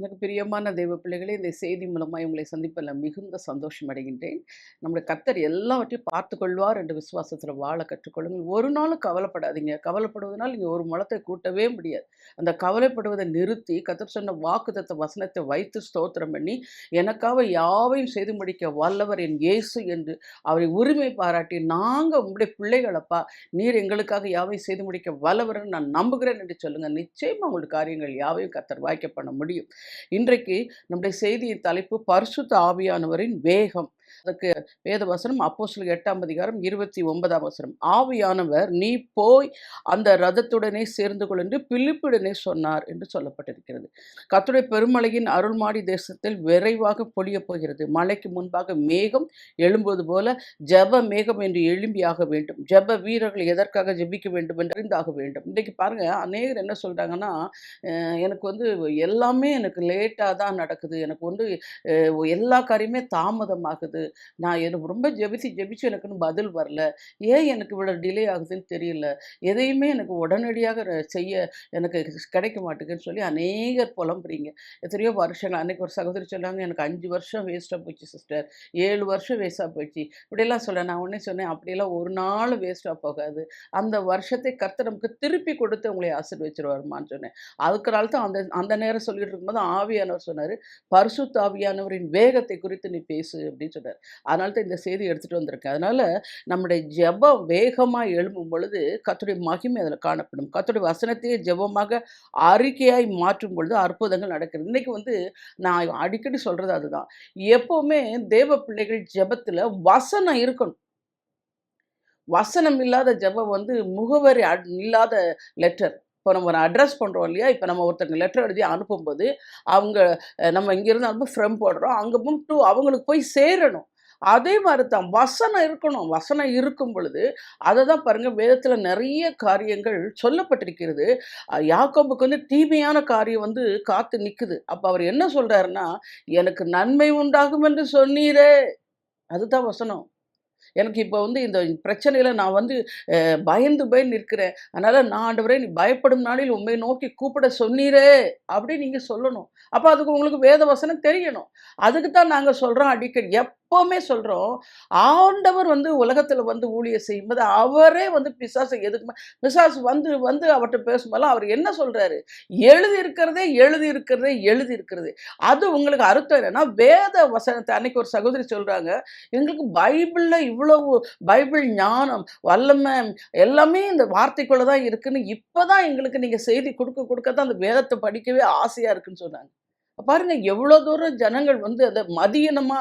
எனக்கு பிரியமான தெய்வ பிள்ளைகளே, இந்த செய்தி மூலமாய் உங்களை சந்திப்பதில் மிகுந்த சந்தோஷம் அடைகின்றேன். நம்முடைய கர்த்தர் எல்லாவற்றையும் பார்த்துக்கொள்வார் என்ற விசுவாசத்தில வாழ கற்றுக்கொள்ளுங்கள். ஒரு நாளும் கவலைப்படாதீங்க. கவலைப்படுவதனால் நீங்க ஒரு முழத்தை கூட்டவே முடியாது. அந்த கவலைப்படுவதை நிறுத்தி, கர்த்தர் சொன்ன வாக்குத்தத்த வசனத்தை வைத்து ஸ்தோத்திரம் பண்ணி, எனக்காக யாவையும் செய்து முடிக்க வல்லவர் என் இயேசு என்று அவரை உரிமை பாராட்டி, நாங்க உம்முடைய பிள்ளைகளப்பா, நீர் எங்களுக்காக யாவையும் செய்து முடிக்க வல்லவர்ன்னு நான் நம்புகிறேன் என்று சொல்லுங்க. நிச்சயமா உங்களுடைய காரியங்கள் யாவையும் கர்த்தர் வாய்க்க பண்ண முடியும். இன்றைக்கு நம்முடைய செய்தியின் தலைப்பு பரிசுத்த ஆவியானவரின் வேகம். அதுக்கு வேத வசனம் அப்போஸ்தலர் 8ஆம் அதிகாரம் 29ஆம் வசனம். ஆவியானவர் நீ போய் அந்த ரதத்துடனே சேர்ந்து கொள் என்று பிலிப்புடனே சொன்னார் என்று சொல்லப்பட்டிருக்கிறது. கர்த்தருடைய பெருமழையின் அருள்மாடி தேசத்தில் விரைவாக பொழியப் போகிறது. மழைக்கு முன்பாக மேகம் எழும்புவது போல ஜெப மேகம் என்று எழும்பியாக வேண்டும். ஜெப வீரர்கள் எதற்காக ஜெபிக்க வேண்டும் என்று அறிந்தாக வேண்டும். இன்றைக்கு பாருங்க, அநேகர் என்ன சொல்றாங்கன்னா, எனக்கு வந்து எல்லாமே எனக்கு லேட்டாக தான் நடக்குது. எனக்கு வந்து எல்லா காரியமே தாமதமாகுது. நான் எனக்கு ரொம்ப ஜெபிச்சு ஜெபிச்சு எனக்கு இன்னும் பதில் வரல. ஏன் எனக்கு இவ்வளோ டிலே ஆகுதுன்னு தெரியல. எதையுமே எனக்கு உடனடியாக செய்ய எனக்கு கிடைக்க மாட்டேங்குதுன்னு சொல்லி அநேகர் புலம்புறீங்க. எத்தனையோ வருஷங்கள் அன்னைக்கு ஒரு சகோதரி சொன்னாங்க, எனக்கு 5 வருஷம் வேஸ்ட்டாக போச்சு சிஸ்டர், 7 வருஷம் வேஸ்ட்டாக போச்சு இப்படியெல்லாம் சொல்ல. நான் உடனே சொன்னேன், அப்படியெல்லாம் ஒரு நாள் வேஸ்ட்டாக போகாது. அந்த வருஷத்தை கர்த்தர் நமக்கு திருப்பி கொடுத்து உங்களை ஆசீர்வதிச்சிருவாருமான்னு சொன்னேன். அதுக்குனால தான் அந்த அந்த நேரம் சொல்லிட்டு இருக்கும்போது ஆவியானவர் சொன்னார், பரிசுத்த ஆவியானவரின் வேகத்தை குறித்து நீ பேசு அப்படின்னு சொன்னார். அதனால தான் இந்த செய்தி எடுத்துகிட்டு வந்திருக்கேன். அதனால் நம்முடைய ஜெபம் வேகமாக எழும்பும் பொழுது கர்த்தருடைய மகிமை அதில் காணப்படும். கர்த்தருடைய வசனத்தையே ஜெபமாக அறிக்கையாய் மாற்றும் பொழுது அற்புதங்கள் நடக்கிறது. இன்றைக்கி வந்து நான் அடிக்கடி சொல்கிறது அதுதான். எப்போவுமே தேவ பிள்ளைகள் ஜெபத்தில் வசனம் இருக்கணும். வசனம் இல்லாத ஜெபம் வந்து முகவரி இல்லாத லெட்டர். இப்போ நம்ம ஒரு அட்ரஸ் பண்ணுறோம் இல்லையா? இப்போ நம்ம ஒருத்தங்க லெட்டர் எழுதி அனுப்பும்போது அவங்க நம்ம இங்கேருந்து அனுப்ப ஃப்ரம் போடுறோம், அங்கே டு அவங்களுக்கு போய் சேரணும். அதே மாதிரி தான் வசனம் இருக்கணும். வசனம் இருக்கும் பொழுது அதை தான் பாருங்கள், வேதத்தில் நிறைய காரியங்கள் சொல்லப்பட்டிருக்கிறது. யாக்கோபுக்கு வந்து தீமையான காரியம் வந்து காத்து நிற்குது. அப்போ அவர் என்ன சொல்கிறாருன்னா, எனக்கு நன்மை உண்டாகும் என்று சொன்னீரே, அதுதான் வசனம். எனக்கு இப்போ வந்து இந்த பிரச்சனையில நான் வந்து பயந்து போய் நிற்கிறேன். அதனால நான் ஆண்டவரே நீ பயப்படும் நாளில் உம்மை நோக்கி கூப்பிட சொன்னீரே அப்படின்னு நீங்க சொல்லணும். அப்போ அதுக்கு உங்களுக்கு வேத வசனம் தெரியணும். அதுக்கு தான் நாங்கள் சொல்றோம் அடிக்கடி. எப்பவுமே சொல்றோம், ஆண்டவர் வந்து உலகத்துல வந்து ஊழியம் செய்யும்போது அவரே வந்து பிசாசை எதுக்குமே பிசாசு வந்து வந்து அவர்கிட்ட பேசும்போது அவர் என்ன சொல்றாரு? எழுதி இருக்கிறதே எழுதி இருக்கிறதே எழுதி இருக்கிறது. அது உங்களுக்கு அர்த்தம் என்னன்னா, வேத வசனத்தை அன்னைக்கு ஒரு சகோதரி சொல்றாங்க, எங்களுக்கு பைபிள்ல இவ்வளவு பைபிள் ஞானம் வல்லமை எல்லாமே இந்த வார்த்தைக்குள்ள தான் இருக்குன்னு இப்பதான் எங்களுக்கு நீங்க செய்தி கொடுக்க கொடுக்க தான் அந்த வேதத்தை படிக்கவே ஆசையா இருக்குன்னு சொன்னாங்க. பாருங்க எவ்வளோ தூரம் ஜனங்கள் வந்து அதை மதியனமா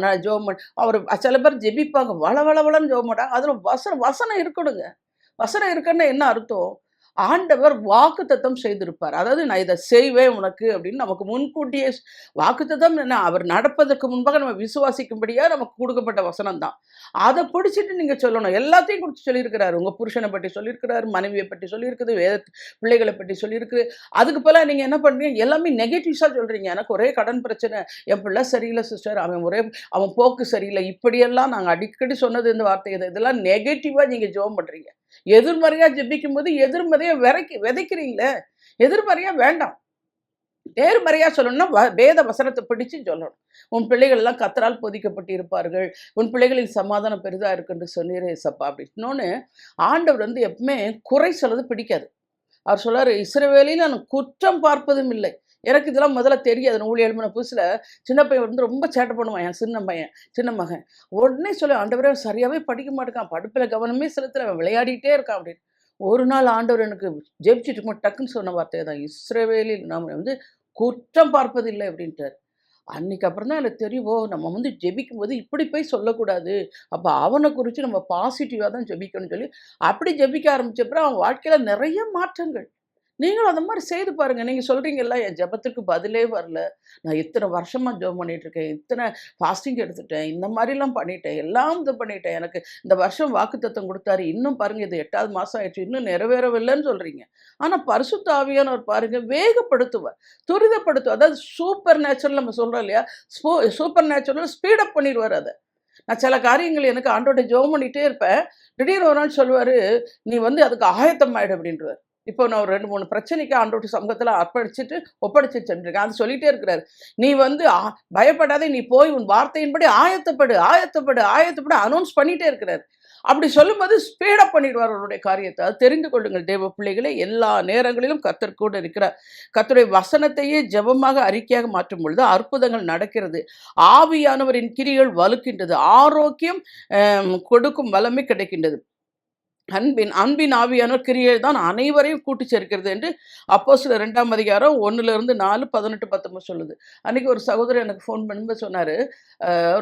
நான் ஜெபம் அவர் சில பேர் ஜெபிப்பாங்க, வள வளன்னு ஜெபம் மாட்டாங்க. அதுல வசனம் வசனம் இருக்கணுங்க. வசனம் இருக்குன்னா என்ன அர்த்தம்? ஆண்டவர் வாக்குத்தத்தம் செய்திருப்பார். அதாவது நான் இதை செய்வேன் உனக்கு அப்படின்னு நமக்கு முன்கூட்டியே வாக்குத்தத்தம் என்ன, அவர் நடப்பதற்கு முன்பாக நம்ம விசுவாசிக்கும்படியா நமக்கு கொடுக்கப்பட்ட வசனம் தான். அதை பிடிச்சிட்டு நீங்க சொல்லணும். எல்லாத்தையும் குறித்து சொல்லியிருக்கிறாரு. உங்க புருஷனை பற்றி சொல்லியிருக்கிறாரு, மனைவியை பற்றி சொல்லியிருக்குது, பிள்ளைகளை பற்றி சொல்லியிருக்குது. அதுக்கு போல நீங்க என்ன பண்றீங்க? எல்லாமே நெகட்டிவ்ஸா சொல்றீங்க. எனக்கு ஒரே கடன் பிரச்சனை, என் பிள்ளை சரியில்லை சிஸ்டர், அவன் போக்கு சரியில்லை, இப்படியெல்லாம் நாங்கள் அடிக்கடி சொன்னது இந்த வார்த்தை. இதெல்லாம் நெகட்டிவா நீங்க ஜெபம் பண்றீங்க. எதிர்மறையா ஜெபிக்கும் போது எதிர்மறையா விதைக்கிறீங்களே. எதிர்மறையா வேண்டாம். நேர்மறையா சொல்லணும்னா வேத வசனத்தை பிடிச்சு சொல்லணும். உன் பிள்ளைகள் எல்லாம் கர்த்தரால் போதிக்கப்பட்டு இருப்பார்கள், உன் பிள்ளைகளின் சமாதானம் பெரிதா இருக்குன்னு சொன்னீரே ஏசப்பா அப்படின்னு. இன்னொன்று, ஆண்டவர் வந்து எப்பவுமே குறை சொல்றது பிடிக்காது. அவர் சொல்றாரு, இஸ்ரவேலில் நான் குற்றம் பார்ப்பதும் இல்லை. எனக்கு இதெல்லாம் முதல்ல தெரியாது. நான் ஊழியம் எழுப்பின புதுசில் சின்ன பையன் வந்து ரொம்ப சேட்டை பண்ணுவான், என் சின்ன மகன். உடனே சொல்ல, ஆண்டவரே சரியாகவே படிக்க மாட்டேக்கான், படிப்பில் கவனமே செலுத்தல, அவன் விளையாடிட்டே இருக்கான் அப்படின்னு. ஒரு நாள் ஆண்டவர் எனக்கு ஜெபிச்சுட்டு இருக்கும்போது டக்குன்னு சொன்ன வார்த்தை தான், இஸ்ரவேலில் நாம் வந்து குற்றம் பார்ப்பதில்லை அப்படின்ட்டார். அன்னைக்கு அப்புறம் தான் எனக்கு தெரியும், நம்ம வந்து ஜெபிக்கும் போது இப்படி போய் சொல்லக்கூடாது, அப்போ அவனை குறித்து நம்ம பாசிட்டிவாக தான் ஜெபிக்கணும்னு சொல்லி அப்படி ஜெபிக்க ஆரம்பிச்சப்பறம் அவன் வாழ்க்கையில் நிறைய மாற்றங்கள். நீங்களும் அந்த மாதிரி செய்து பாருங்கள். நீங்கள் சொல்கிறீங்கல்ல, என் ஜெபத்துக்கு பதிலே வரல, நான் இத்தனை வருஷமாக ஜெபம் பண்ணிகிட்ருக்கேன், இத்தனை ஃபாஸ்டிங் எடுத்துட்டேன், இந்த மாதிரிலாம் பண்ணிட்டேன், எல்லாம் இது பண்ணிட்டேன், எனக்கு இந்த வருஷம் வாக்குத்தத்தம் கொடுத்தாரு, இன்னும் பாருங்கள் இது 8வது மாதம் ஆயிடுச்சு, இன்னும் நிறைவேறவில்லைன்னு சொல்கிறீங்க. ஆனால் பரிசுத்த ஆவியானவர் பாருங்கள் வேகப்படுத்துவார், துரிதப்படுத்துவார். அதாவது சூப்பர் நேச்சுரல் நம்ம சொல்கிறோம் இல்லையா, சூப்பர் நேச்சுரல் ஸ்பீடப் பண்ணிடுவார். அதை நான் சில காரியங்கள் எனக்கு ஆண்டோட ஜெபம் பண்ணிகிட்டே இருப்பேன், திடீர்னு ஒரு நாள் சொல்லுவார், நீ வந்து அதுக்கு ஆயத்தம் ஆயிடு அப்படின்றவார். இப்போ நான் ஒரு 2, 3 பிரச்சனைக்கு ஆண்டவருடைய சமூகத்துல ஒப்படைச்சு சென்றிருக்கேன். அது சொல்லிட்டே இருக்கிறாரு. நீ வந்து பயப்படாதே, நீ போய் உன் வார்த்தையின்படி ஆயத்தப்படு, ஆயத்தப்படு, ஆயத்தப்படு அனௌன்ஸ் பண்ணிட்டே இருக்கிறாரு. அப்படி சொல்லும்போது ஸ்பீட் அப் பண்ணிடுவார் அவருடைய காரியத்தை. அது தெரிந்து கொள்ளுங்கள் தேவ பிள்ளைகளே, எல்லா நேரங்களிலும் கர்த்தர் கூட இருக்கிறார். கர்த்தருடைய வசனத்தையே ஜெபமாக அறிக்கையாக மாற்றும் பொழுது அற்புதங்கள் நடக்கிறது. ஆவியானவரின் கிரிகள் வலுக்கின்றது. ஆரோக்கியம் கொடுக்கும் வல்லமை கிடைக்கின்றது. அன்பின் அன்பின் ஆவியானவர் கிரியை தான் அனைவரையும் கூட்டி சேர்க்கிறது என்று அப்போஸ்தலர் 2ஆம் அதிகாரம் 1-4 18 19 சொல்லுது. அன்னைக்கு ஒரு சகோதரர் எனக்கு ஃபோன் பண்ணும்போது சொன்னாரு,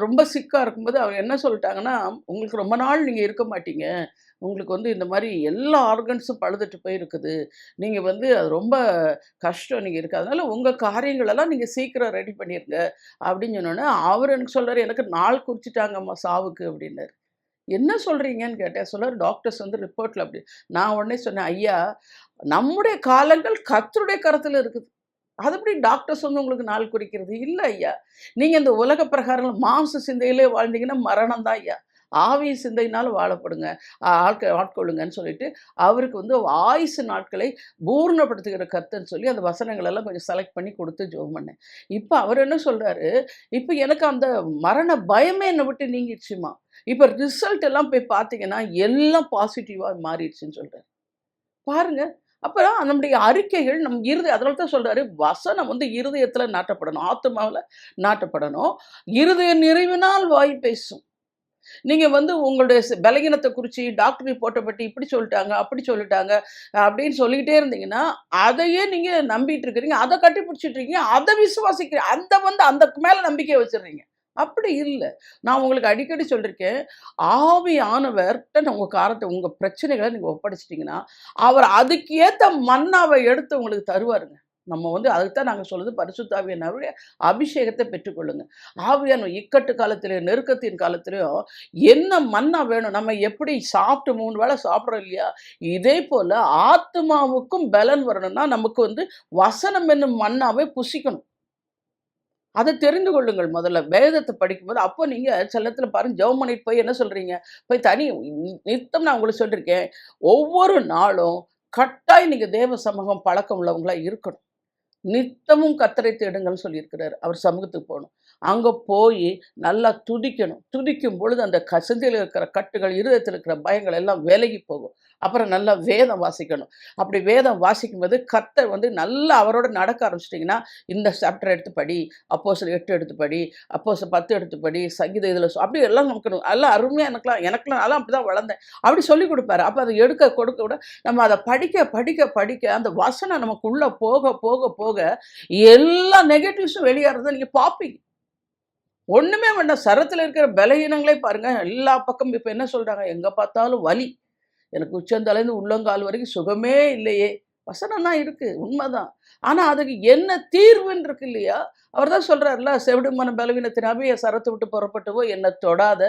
ரொம்ப சிக்கா இருக்கும்போது அவர் என்ன சொல்லிட்டாங்கன்னா, உங்களுக்கு ரொம்ப நாள் நீங்க இருக்க மாட்டீங்க. உங்களுக்கு வந்து இந்த மாரி எல்லா ஆர்கன்ஸும் பழுதுட்டு போயிருக்குது. நீங்க வந்து அது ரொம்ப கஷ்டம் நீங்க இருக்கு. அதனால உங்க காரியங்களெல்லாம் நீங்க சீக்கிரம் ரெடி பண்ணிருங்க அப்படின்னு சொன்னோனே, அவரு எனக்கு சொல்றாரு, எனக்கு நாள் குறிச்சுட்டாங்கம்மா சாவுக்கு அப்படின்னாரு. என்ன சொல்றீங்கன்னு கேட்டேன். சொல்றாரு டாக்டர்ஸ் வந்து ரிப்போர்ட்ல அப்படி. நான் உடனே சொன்னேன், ஐயா நம்முடைய காலங்கள் கர்த்தருடைய கரத்துல இருக்குது. அது எப்படி டாக்டர்ஸ் வந்து உங்களுக்கு நாள் குறிக்கிறது? இல்ல ஐயா. நீங்க இந்த உலக பிரகாரம் மாம்ச சிந்தையிலே வாழ்ந்தீங்கன்னா மரணம் தான் ஐயா. ஆவி சிந்தையினால வாழப்படுங்க. ஆட்கொள்ளுங்கன்னு சொல்லிட்டு, அவருக்கு வந்து ஆயுசு நாட்களை பூரணப்படுத்துகிற கர்த்தர்ன்னு சொல்லி அந்த வசனங்கள் எல்லாம் கொஞ்சம் செலக்ட் பண்ணி குடுத்து ஜெபம் பண்ணேன். இப்ப அவர் என்ன சொல்றாரு, இப்ப எனக்கு அந்த மரண பயமே என்ன விட்டு நீங்கிடுச்சும்மா. இப்ப ரிசல்ட் எல்லாம் போய் பார்த்தீங்கன்னா, எல்லாம் பாசிட்டிவா மாறிடுச்சுன்னு சொல்றாரு. பாருங்க. அப்ப நம்முடைய அறிக்கைகள் நம் அதனால தான் சொல்றாரு, வசனம் வந்து இருதயத்துல நாட்டப்படணும். ஆத்துமாவுல நாட்டப்படணும். இருதய நிறைவினால் வாய் பேசும். நீங்க வந்து உங்களுடைய பலகீனத்த குறிச்சு டாக்டர் ரிப்போர்ட்ட பத்தி இப்படி சொல்லிட்டாங்க, அப்படி சொல்லிட்டாங்க அப்படின்னு சொல்லிக்கிட்டே இருந்தீங்கன்னா, அதையே நீங்க நம்பிட்டு இருக்கிறீங்க. அத கட்டி பிடிச்சிட்டு இருக்கீங்க. அத விசுவாசிக்கிறீங்க. அதுக்கு மேல நம்பிக்கைய வச்சுடுறீங்க. அப்படி இல்ல. நான் உங்களுக்கு அடிக்கடி சொல்லிருக்கேன். ஆவியானவர்ட்ட உங்க பிரச்சனைகள நீங்க ஒப்படைச்சிட்டீங்கன்னா, அவர் அதுக்கு ஏத்த மன்னாவ எடுத்து உங்களுக்கு தருவாருங்க. நம்ம வந்து அதுக்கு தான் நாங்க சொல்றது பரிசுத்த ஆவியானவருடைய அபிஷேகத்த பெற்றுக்கொள்ளுங்க. ஆவியானவர் இக்கட்டு காலத்திலே, நெருக்கத்தின் காலத்திலயும் என்ன மன்னா வேணும்? நம்ம எப்படி சாப்பிட்டு 3 வேளை சாப்பிடுறோம் இல்லையா? இதே போல ஆத்துமாவுக்கும் பலன் வரணும்னா, நமக்கு வந்து வசனம் என்னும் மன்னாவை புசிக்கணும். அத தெரிந்து கொள்ளுங்கள் முதல்ல. வேதத்த படிக்கும்போது, அப்போ நீங்க சில நேரத்துல பாருங்க ஜெபம் பண்ணிட்டு போய் என்ன சொல்றீங்க? போய் நித்தம் நான் உங்களுக்கு சொல்லிருக்கேன். ஒவ்வொரு நாளும் கட்டாயம் நீங்க தேவ சமூகம் பழக்கம் உள்ளவங்களா இருக்கணும். நித்தமும் கர்த்தரை தேடுங்கள்னு சொல்லியிருக்கிறாரு. அவர் சமூகத்துக்கு போணும். அங்க போயி நல்லா துதிக்கணும். துதிக்கும் பொழுது அந்த சிந்தையில இருக்கிற கட்டுகள், இருதயத்தில இருக்கிற பயங்கள் எல்லாம் விலகி போகும். அப்புறம் நல்லா வேதம் வாசிக்கணும். அப்படி வேதம் வாசிக்கும்போது கர்த்தர் வந்து நல்லா அவரோட நடக்க ஆரம்பிச்சிட்டிங்கன்னா, இந்த சாப்டர் எடுத்து படி, அப்போஸ்தலர் 8 எடுத்து படி, அப்போஸ்தலர் 10 எடுத்து படி, சங்கீதம் இதில அப்படி எல்லாம் நமக்கு எல்லாம் அருமையா எனக்கெல்லாம் நான்லாம் அப்படிதான் வளர்ந்தேன். அப்படி சொல்லிக் குடுப்பாரு. அப்ப அத எடுக்க கொடுக்க விட நம்ம அத படிக்க அந்த வசனம் நமக்குள்ள போக போக போக எல்லா நெகட்டிவ்ஸும் வெளியேறத நீங்க பார்ப்பீங்க. ஒண்ணுமே வேண்டாம். சரத்துல இருக்கிற பலவீனங்களே பாருங்க. எல்லா பக்கமும் இப்ப என்ன சொல்றாங்க? எங்க பார்த்தாலும் வலி. எனக்கு உச்சந்தலைந்து உள்ளங்கால் வரைக்கும் சுகமே இல்லையே! வசனம் தான் இருக்கு. உண்மதான். ஆனா அதுக்கு என்ன தீர்வுன்னு இருக்கு இல்லையா? அவர் தான் சொல்றார்ல, "செவிடு மன பலவீனத்தினாவே என் சரத்த விட்டு புறப்பட்டு என்ன தொடாத"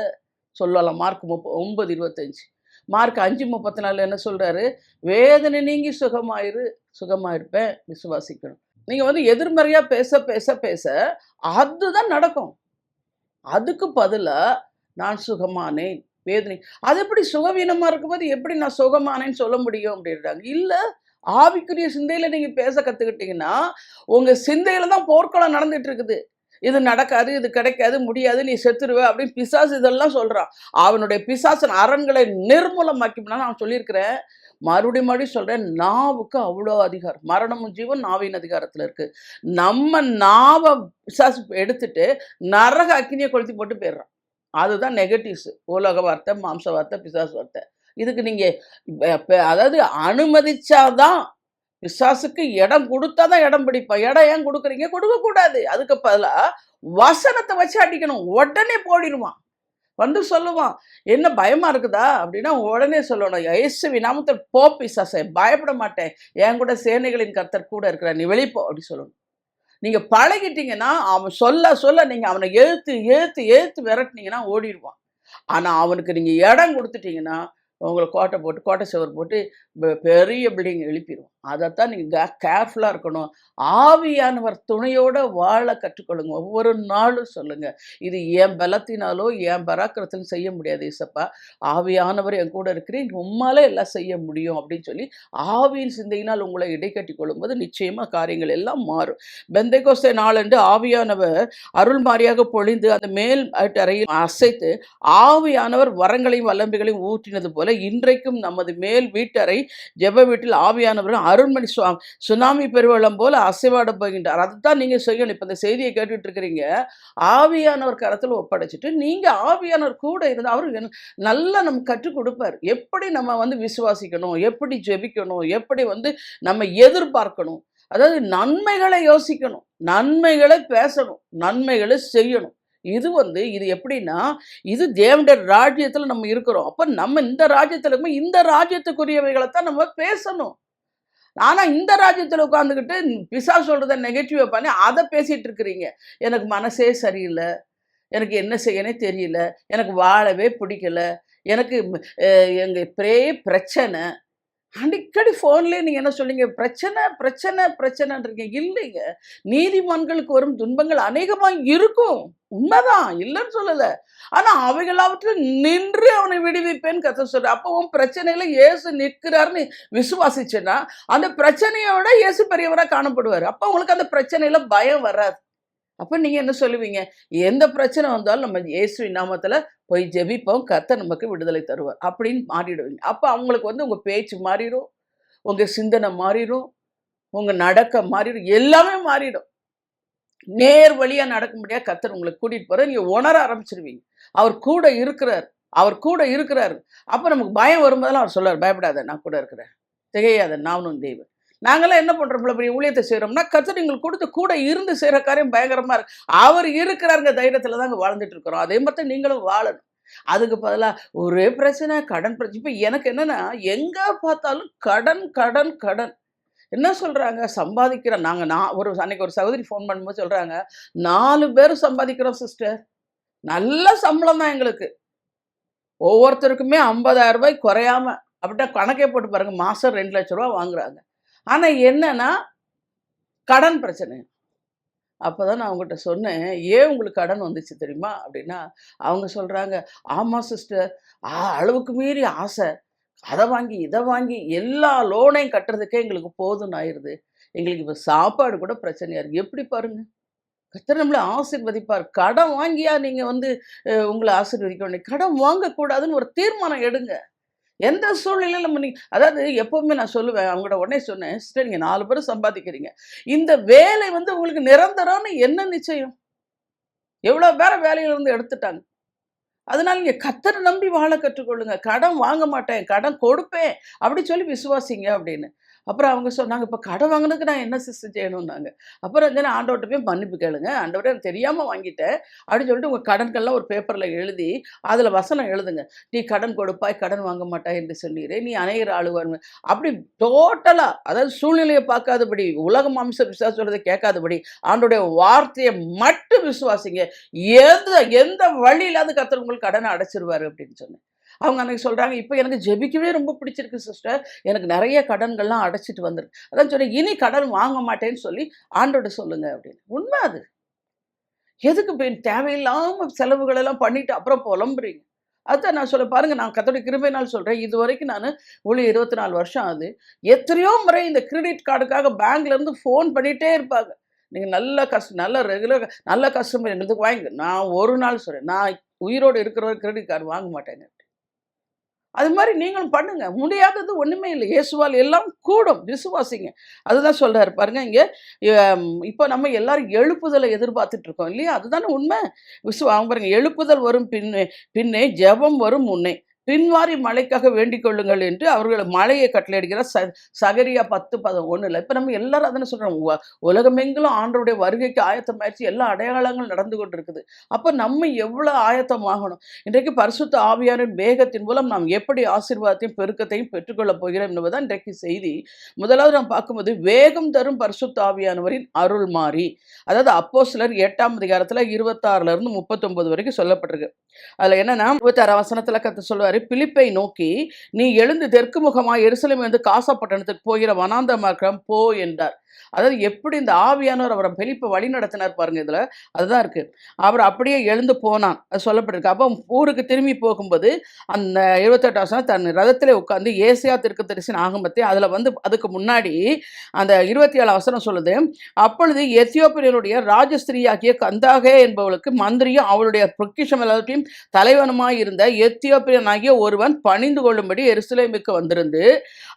சொல்லலாம். மார்க் 9:25. மார்க் 5:34 என்ன சொல்றாரு? "வேதனை நீங்கி சுகமாயிரு, சுகமாயிருப்பேன் விசுவாசிக்கணும்." நீங்க வந்து எதிர்மறையா பேச பேச பேச அதுதான் நடக்கும். அதுக்கு பதிலா நான் சுகமானேன். வேதனை அது எப்படி சுகவீனமா இருக்கும்போது எப்படி நான் சுகமானேன்னு சொல்ல முடியும் அப்படின்றாங்க. இல்ல ஆவிக்குரிய சிந்தையில நீங்க பேச கத்துக்கிட்டீங்கன்னா, உங்க சிந்தையில தான் போர்க்களம் நடந்துட்டு இருக்குது. இது நடக்காது, இது கிடைக்காது, முடியாது, நீ செத்துருவ அப்படின்னு பிசாசு இதெல்லாம் சொல்றான். அவனுடைய பிசாசின் அரண்களை நிர்மூலமாக்கினான்னு நான் சொல்லியிருக்கிறேன். மறுபடியும் சொல்றேன். நாவுக்கு அவ்வளோ அதிகாரம். மரணமும் ஜீவன் நாவின் அதிகாரத்துல இருக்கு. நம்ம நாவ பிசாசு எடுத்துட்டு நரக அக்கினிய கொளுத்தி போட்டு போயிடுறான். அதுதான் நெகட்டிவ்ஸ். உலக வார்த்தை, மாம்ச வார்த்தை, பிசாசு வார்த்தை. இதுக்கு நீங்க அதாவது அனுமதிச்சா தான் பிசாசுக்கு இடம் குடுத்தா தான் இடம் பிடிப்பான். இடம் ஏன் குடுக்குறீங்க? குடுக்கக்கூடாது. அதுக்கு பதிலா வசனத்த வச்சு அடிக்கணும். உடனே போடிருவான். வந்து சொல்லுவான். "என்ன பயமா இருக்குதா?" அப்படின்னா உடனே சொல்லணும். "இயேசுவின் நாமத்தில் போ பிசாசே! பயப்பட மாட்டேன். என் கூட சேனைகளின் கர்த்தர் கூட இருக்கிறார். நீ வெளிய போ" அப்படி சொல்லணும். நீங்க பழகிட்டீங்கன்னா, அவன் சொல்ல சொல்ல நீங்க அவன எதிர்த்து எதிர்த்து எதிர்த்து விரட்டுனீங்கன்னா ஓடிருவான். ஆனா அவனுக்கு நீங்க இடம் குடுத்துட்டீங்கன்னா, உங்கள கோட்டை சுவர் போட்டு பெரிய பில்டிங் எழுப்பிரும். அதத்தான் நீங்க கேர்ஃபுல்லா இருக்கணும். ஆவியானவர் துணையோட வாழ கற்றுக்கொள்ளுங்க. ஒவ்வொரு நாளும் சொல்லுங்க. இது என் பலத்தினாலோ, என் பராக்கிரத்திலும் செய்ய முடியாது ஏசப்பா. ஆவியானவர் என் கூட இருக்கிறேன். உம்மால எல்லாம் செய்ய முடியும் அப்படின்னு சொல்லி, ஆவியின் சிந்தையினால் உங்களை இடைக்கட்டிக் கொள்ளும்போது நிச்சயமா காரியங்கள் எல்லாம் மாறும். பெந்தைக்கோஸ்தே நாளன்று ஆவியானவர் அருள்மாரியாக பொழிந்து அந்த மேல் அறையில் அசைத்து ஆவியானவர் வரங்களையும் வல்லமைகளையும் ஊற்றினது போல இன்றைக்கும் நமது மேல் வீட்டறை ஜெப வீட்டில் ஆவியானவர் அருண்மணி சுனாமி பெருவெள்ளம் போல அசைவாட போகின்றார். அதுதான் நீங்க செய்யணும். இப்ப இந்த செய்தியை கேட்டுட்டு இருக்கிறீங்க. ஆவியானவர் கரத்துல ஒப்படைச்சிட்டு நீங்க ஆவியானவர் கூட இருந்து அவரு நல்லா நமக்கு கற்றுக் கொடுப்பார். எப்படி நம்ம வந்து விசுவாசிக்கணும், எப்படி ஜெபிக்கணும், எப்படி வந்து நம்ம எதிர்பார்க்கணும். அதாவது நன்மைகளை யோசிக்கணும், நன்மைகளை பேசணும், நன்மைகளை செய்யணும். இது எப்படின்னா, இது தேவனுடைய ராஜ்யத்துல நம்ம இருக்கிறோம். அப்ப நம்ம இந்த ராஜ்யத்துல இருக்கும்போது இந்த ராஜ்யத்துக்குரியவைகளைத்தான் நம்ம பேசணும். ஆனா இந்த ராஜ்யத்துல உட்கார்ந்துகிட்டு பிசாசு சொல்றத நெகட்டிவா பண்ணி அதை பேசிட்டு இருக்கிறீங்க. எனக்கு மனசே சரியில்லை, எனக்கு என்ன செய்யனே தெரியல, எனக்கு வாழவே பிடிக்கல, எனக்கு எங்க பிரச்சனை. அடிக்கடி ஃபோன்லேயே நீங்கள் என்ன சொல்றீங்க? பிரச்சனை பிரச்சனை பிரச்சனைன்றீங்க. இல்லைங்க, நீதிமான்களுக்கு வரும் துன்பங்கள் அநேகமாக இருக்கும். உண்மைதான், இல்லைன்னு சொல்லலை. ஆனால் அவைகளாவற்றில் நின்று அவனை விடுவிப்பேன்னு கர்த்தர் சொல்றார். அப்போ உன் பிரச்சனையில இயேசு நிற்கிறாருன்னு விசுவாசிச்சேன்னா அந்த பிரச்சனையோட இயேசு பெரியவராக காணப்படுவார். அப்போ உங்களுக்கு அந்த பிரச்சனையில பயம் வராது. அப்போ நீங்கள் என்ன சொல்லுவீங்க? எந்த பிரச்சனை வந்தாலும் நம்ம இயேசுவின் நாமத்தில் போய் ஜெபிப்போம், கர்த்தர் நமக்கு விடுதலை தருவார் அப்படின்னு மாறிடுவீங்க. அப்போ அவங்களுக்கு வந்து உங்கள் பேச்சு மாறிடும், உங்கள் சிந்தனை மாறிடும், உங்கள் நடக்க மாறிடும், எல்லாமே மாறிடும். நேர் வழியாக நடக்க முடியாது கர்த்தர் உங்களுக்கு கூட்டிகிட்டு போகிற நீங்கள் உணர ஆரம்பிச்சிருவீங்க. அவர் கூட இருக்கிறார், அவர் கூட இருக்கிறார். அப்போ நமக்கு பயம் வரும்போதெல்லாம் அவர் சொல்லுவார், பயப்படாத, நான் கூட இருக்கிறேன், திகையாத, நானும் தெய்வம். நாங்களாம் என்ன பண்ணுறோம்? இவ்வளோ பெரிய ஊழியத்தை செய்கிறோம்னா கர்த்தர் எங்களுக்கு கொடுத்து கூட இருந்து செய்கிற காரியம் பயங்கரமாக இருக்கு. அவர் இருக்கிறாருங்க தைரியத்தில் தாங்க வாழ்ந்துட்டு இருக்கிறோம். அதே மாதிரி நீங்களும் வாழணும். அதுக்கு பதிலாக ஒரே பிரச்சனை, கடன் பிரச்சனை. இப்போ எனக்கு என்னென்னா, எங்கே பார்த்தாலும் கடன் கடன் கடன். என்ன சொல்கிறாங்க? சம்பாதிக்கிறோம் நாங்கள். அன்னைக்கு ஒரு சகோதரி ஃபோன் பண்ணும்போது சொல்கிறாங்க, 4 பேர் சம்பாதிக்கிறோம் சிஸ்டர், நல்ல சம்பளம் தான் எங்களுக்கு, ஒவ்வொருத்தருக்குமே 50,000 ரூபாய் குறையாம. அப்படின்னா கணக்கே போட்டு பாருங்க, மாதம் 2 லட்ச ரூபா வாங்குறாங்க. ஆனால் என்னன்னா கடன் பிரச்சனை. அப்போ தான் நான் அவங்ககிட்ட சொன்னேன், ஏன் உங்களுக்கு கடன் வந்துச்சு தெரியுமா அப்படின்னா, அவங்க சொல்கிறாங்க, ஆமாம் சிஸ்டர், அளவுக்கு மீறி ஆசை, அதை வாங்கி இதை வாங்கி எல்லா லோனையும் கட்டுறதுக்கே எங்களுக்கு போதும்னு ஆயிடுது. எங்களுக்கு இப்போ சாப்பாடு கூட பிரச்சனையாக இருக்குது. எப்படி பாருங்கள், கர்த்தர் நம்மளை ஆசீர்வதிப்பார். கடன் வாங்கியா நீங்கள் வந்து உங்களை ஆசீர்வதிக்க வேண்டிய? கடன் வாங்கக்கூடாதுன்னு ஒரு தீர்மானம் எடுங்க. எந்த சூழ்நிலையில் நம்ம அதாவது எப்பவுமே நான் சொல்லுவேன், அவங்களோட உடனே சொன்னேன், சிஸ்டர் நீங்கள் 4 பேரும் சம்பாதிக்கிறீங்க, இந்த வேலை வந்து உங்களுக்கு நிரந்தரம்னு என்ன நிச்சயம்? எவ்வளோ பேரை வேலையிலிருந்து எடுத்துட்டாங்க. அதனால நீங்கள் கர்த்தரை நம்பி வாழ கற்றுக்கொள்ளுங்க. கடன் வாங்க மாட்டேன், கடன் கொடுப்பேன் அப்படி சொல்லி விசுவாசிங்க அப்படின்னு. அப்புறம் அவங்க சொன்னாங்க, இப்போ கடன் வாங்கினதுக்கு நான் என்ன சிஸ்டர் செய்யணும்னாங்க. அப்புறம் வந்து ஆண்டவர்கிட்ட போய் மன்னிப்பு கேளுங்க, ஆண்டவரே எனக்கு தெரியாமல் வாங்கிட்டேன் அப்படின்னு சொல்லிட்டு உங்கள் கடன்கள்லாம் ஒரு பேப்பரில் எழுதி அதில் வசனம் எழுதுங்க. நீ கடன் கொடுப்பாய், கடன் வாங்க மாட்டாய் என்று சொன்னீரே, நீ அநேகர் ஆளுவாருங்க. அப்படி டோட்டலாக, அதாவது சூழ்நிலையை பார்க்காதபடி, உலக மாம்ச விசுவாசத்தை கேட்காதபடி ஆண்டோடைய வார்த்தையை மட்டும் விசுவாசிங்க. எந்த வழியிலாவது கர்த்தர் உங்களுக்கு கடனை அடைச்சிருவாரு அப்படின்னு சொன்னேன். அவங்க அன்றைக்கி சொல்கிறாங்க, இப்போ எனக்கு ஜெபிக்கவே ரொம்ப பிடிச்சிருக்கு சிஸ்டர், எனக்கு நிறைய கடன்கள்லாம் அடைச்சிட்டு வந்துருக்கு. அதான் சொன்னேன், இனி கடன் வாங்க மாட்டேன்னு சொல்லி ஆண்டோட சொல்லுங்க அப்படின்னு. உண்மை அது. எதுக்கு போய் தேவையில்லாமல் செலவுகளெல்லாம் பண்ணிவிட்டு அப்புறம் புலம்புறீங்க? அதுதான் நான் சொல்ல பாருங்கள், நான் கர்த்தருடைய கிருபையினால் சொல்கிறேன், இது வரைக்கும் நான் ஊழியம் 24 வருஷம் ஆகுது. எத்தனையோ முறை இந்த கிரெடிட் கார்டுக்காக பேங்க்லேருந்து ஃபோன் பண்ணிகிட்டே இருப்பாங்க. நீங்கள் நல்ல ரெகுலர் நல்ல கஸ்டமர் எங்களுக்கு வாங்கி. நான் ஒரு நாள் சொல்கிறேன், நான் உயிரோடு இருக்கிற கிரெடிட் கார்டு வாங்க மாட்டேங்க. அது மாதிரி நீங்களும் பண்ணுங்க. முடியாதது ஒன்றுமே இல்லை, இயேசுவால் எல்லாம் கூடும், விசுவாசிங்க. அதுதான் சொல்கிறாரு பாருங்க இங்கே. இப்போ நம்ம எல்லாரும் எழுப்புதலை எதிர்பார்த்துட்டு இருக்கோம் இல்லையா? அதுதானே உண்மை. பாருங்க, எழுப்புதல் வரும் பின்னே ஜெபம் வரும் முன்னே, பின்வாரி மழைக்காக வேண்டிக் கொள்ளுங்கள் என்று அவர்கள் மழையை கட்டளையிடுகிறார். சகரியா 10:11. இப்போ நம்ம எல்லாரும் அதனை சொல்கிறோம், உலகமெங்கிலும் ஆண்டவருடைய வருகைக்கு ஆயத்தமாயிடுச்சு, எல்லா அடையாளங்களும் நடந்து கொண்டு இருக்குது. அப்போ நம்ம எவ்வளோ ஆயத்தமாகணும்? இன்றைக்கு பரிசுத்த ஆவியாரின் வேகத்தின் மூலம் நாம் எப்படி ஆசீர்வாதத்தையும் பெருக்கத்தையும் பெற்றுக்கொள்ளப் போகிறோம் என்பதுதான் இன்றைக்கு செய்தி. முதலாவது நாம் பார்க்கும்போது, வேகம் தரும் பரிசுத்த ஆவியானவரின் அருள் மாறி, அதாவது அப்போஸ்தலர் 8ஆம் அதிகாரத்தில் 26லிருந்து 39 வரைக்கும் சொல்லப்பட்டிருக்கு. அதில் என்னன்னா 26ஆம் வசனத்தில் கர்த்தர் சொல்லுவார், பிலிப்பை நோக்கி, நீ எழுந்து தெற்கு முகமாய் எருசலேம் வந்து காசா பட்டணத்துக்கு போகிற வனாந்த மார்க்கம் போ என்றார். அதாவது எப்படி இந்த ஆவியானவர் அவரை பிலிப்பை வழி நடத்தினார் பாருங்க இதுல. அதுதான் இருக்கு. அவர் அப்படியே எழுந்து போனான். அது சொல்லப்பட்டிருக்கு. அப்போ ஊருக்கு திரும்பி போகும்போது அந்த 28 வசனம் தன் ரதத்திலே உட்கார்ந்து ஏசாயா தீர்க்கதரிசியின் ஆகமத்தை அதுல வந்து அதுக்கு முன்னாடி அந்த 27 வசனம் சொல்லுது. அப்பொழுது எத்தியோப்பியருடைய ராஜஸ்திரியாகிய கந்தாகே என்பவளுக்கு மந்திரியும் அவளுடைய பொக்கிஷம் எல்லாத்தையும் தலைவனுமாய் இருந்த எத்தியோப்பியனாகிய ஒருவன் பணிந்து கொள்ளும்படி எருசலேமுக்கு வந்திருந்து